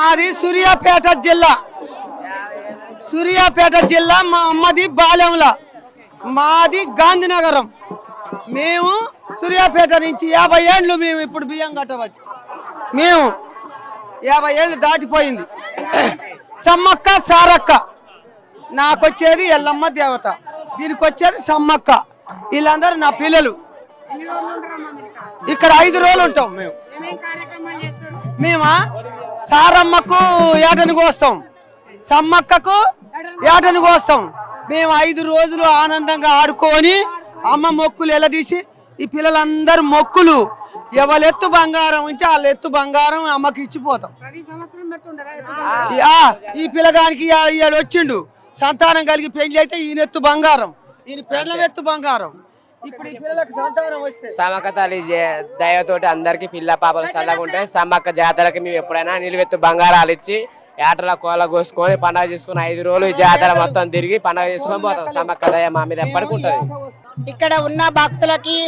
మాది సూర్యాపేట జిల్లా మా అమ్మది బాలెంల మాది గాంధీనగరం మేము సూర్యాపేట నుంచి 50 ఏళ్ళు మేము ఇప్పుడు బియ్యం కట్టబట్టి మేము 50 ఏళ్ళు దాటిపోయింది సమ్మక్క సారక్క నాకొచ్చేది ఎల్లమ్మ దేవత దీనికి వచ్చేది సమ్మక్క వీళ్ళందరూ నా పిల్లలు ఇక్కడ 5 రోజులు ఉంటాం మేమా సారమ్మకు ఏటని కోస్తాం సమ్మక్కకు ఏటని కోస్తాం మేము 5 రోజులు ఆనందంగా ఆడుకొని అమ్మ మొక్కులు ఎలదీసి ఈ పిల్లలందరూ మొక్కులు ఎవరెత్తు బంగారం ఉంటే వాళ్ళ ఎత్తు బంగారం అమ్మకి ఇచ్చిపోతాం ఈ పిల్లగానికి వచ్చిండు సంతానం కలిగి పెళ్లి అయితే ఈయన ఎత్తు బంగారం ఈయన పెళ్ళం ఎత్తు బంగారం ఇప్పుడు ఈ పిల్లలకు సంతానం వస్తే సమ్మక్క తల్లి దయతోటి అందరికి పిల్ల పాపలు చల్లగా ఉంటాయి సమ్మక్క జాతరకి మేము ఎప్పుడైనా నిలువెత్తు బంగారాలు ఇచ్చి ఏటల కోల కోసుకొని పండుగ చేసుకుని 5 రోజులు ఈ జాతర మొత్తం తిరిగి పండుగ చేసుకొని పోతాం సమ్మక్క దయ మా మీద ఎప్పటికి ఉంటుంది ఇక్కడ ఉన్న భక్తులకి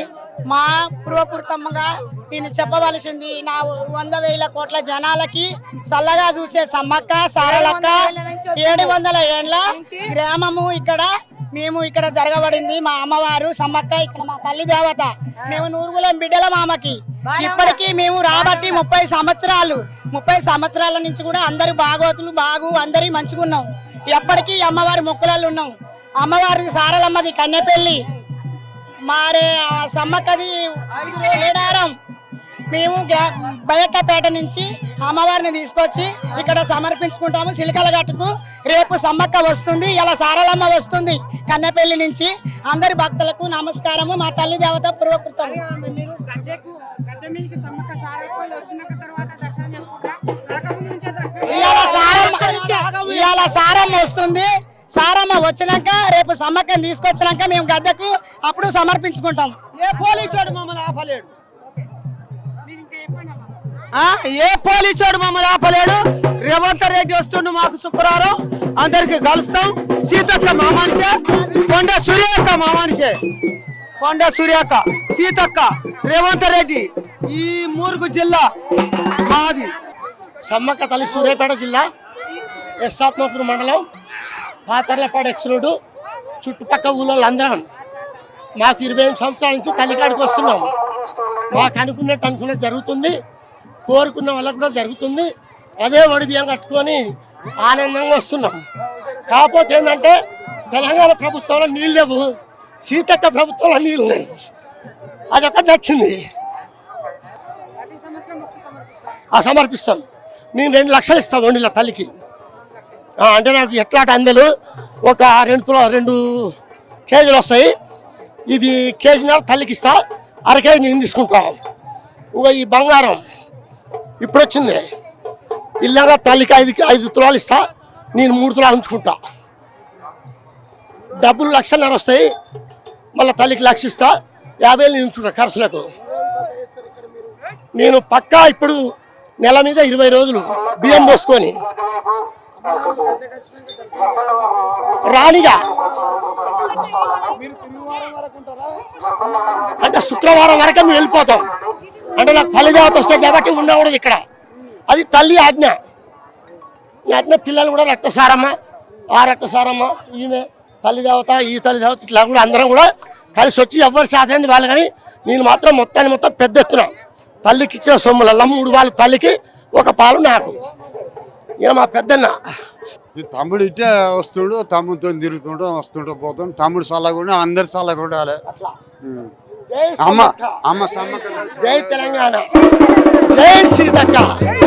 మా పూర్వకృతంగా నేను చెప్పవలసింది నా 100,000 కోట్ల జనాలకి చల్లగా చూసే సమ్మక్క సారలక్క 700 ఏళ్ల గ్రామము ఇక్కడ మేము ఇక్కడ జరగబడింది మా అమ్మవారు సమ్మక్క ఇక్కడ మా తల్లి దేవత మేము నూరుగులం బిడ్డల మామకి ఇప్పటికీ మేము రాబట్టి 30 సంవత్సరాల నుంచి కూడా అందరు బాగోతులు అందరి మంచిగా ఉన్నాం ఎప్పటికీ అమ్మవారి మొక్కులలో ఉన్నాం అమ్మవారిది సారలమ్మది కన్నెపల్లి మారే సమ్మక్కది ఏడారం మేము బయక్కపేట నుంచి అమ్మవారిని తీసుకొచ్చి ఇక్కడ సమర్పించుకుంటాము సిలికల గట్టుకు రేపు సమ్మక్క వస్తుంది ఇలా సారలమ్మ వస్తుంది కన్నెపల్లి నుంచి అందరి భక్తులకు నమస్కారము మా తల్లి దేవత పూర్వకృతం ఇవాళ సారమ్మ వస్తుంది సారమ్మ వచ్చినాక రేపు సమ్మక్కని తీసుకొచ్చినాక మేము గద్దెకు అప్పుడు సమర్పించుకుంటాం ఏ పోలీసు మమ్మల్ని ఆపలేడు రేవంత్ రెడ్డి వస్తుండు మాకు శుక్రవారం అందరికి కలుస్తాం సీతక్క మామానిసే కొండ సూర్యక్క సీతక్క రేవంత్ రెడ్డి ఈ 3 జిల్లా మాది సమ్మక్క తల్లి సూర్యాపేట జిల్లా ఎస్ఆత్మపురం మండలం పాతర్లపాడు ఎక్స్రోడ్ చుట్టుపక్కల ఊళ్ళో అందరం మాకు 25 సంవత్సరాల నుంచి తల్లికాడికి వస్తున్నాం మాకు అనుకున్నట్టు జరుగుతుంది కోరుకున్న వాళ్ళకు కూడా జరుగుతుంది అదే వడి బియ్యం కట్టుకొని ఆనందంగా వస్తున్నాం కాకపోతే ఏంటంటే తెలంగాణ ప్రభుత్వంలో నీళ్ళు లేవు సీతక్క ప్రభుత్వంలో నీళ్ళు లేవు అదొకటి నచ్చింది సమర్పిస్తాం మేము 2 లక్షలు ఇస్తాం 2 తల్లికి అంటే నాకు ఎట్లాంటి అందలు ఒక 2 కేజీలు వస్తాయి ఇది కేజీన్నర తల్లికి ఇస్తా 1/2 కేజీ నేను తీసుకుంటాం ఇంకా ఈ బంగారం ఇప్పుడు వచ్చింది ఇలాగా తల్లికి 5 తులాలు ఇస్తా నేను 3 తులాలు ఉంచుకుంటా డబ్బులు 1.5 లక్షలు వస్తాయి మళ్ళీ తల్లికి 1 లక్ష ఇస్తా 50,000 నేను ఉంచుకుంటా ఖర్చులకు నేను పక్కా ఇప్పుడు నెల మీద 20 రోజులు బియ్యం పోసుకొని రాణిగా అంటే శుక్రవారం వరకు మేము వెళ్ళిపోతాం అంటే నాకు తల్లి దేవత వస్తాయి కాబట్టి ఉండకూడదు ఇక్కడ అది తల్లి ఆజ్ఞ పిల్లలు కూడా రక్తసారమ్మ ఆ రక్తసారమ్మ ఈమె తల్లి దేవత ఈ తల్లి దేవత ఇట్లా కూడా అందరం కూడా కలిసి వచ్చి ఎవరు సాధైంది వాళ్ళు కానీ నేను మాత్రం మొత్తం పెద్ద ఎత్తున తల్లికి ఇచ్చిన సొమ్ములలో 3 పాలు తల్లికి 1 పాలు నాకు ఇక మా పెద్దన్న తమ్ముడు ఇట్టే వస్తుడు తమ్ముడితో తిరుగుతుంటాం వస్తుంటూ పోతాం తమ్ముడు చల్లగా అందరు చల్లగా ఉండాలి అమ్మ సమ్మక్క జై తెలంగాణ జై సీతక్క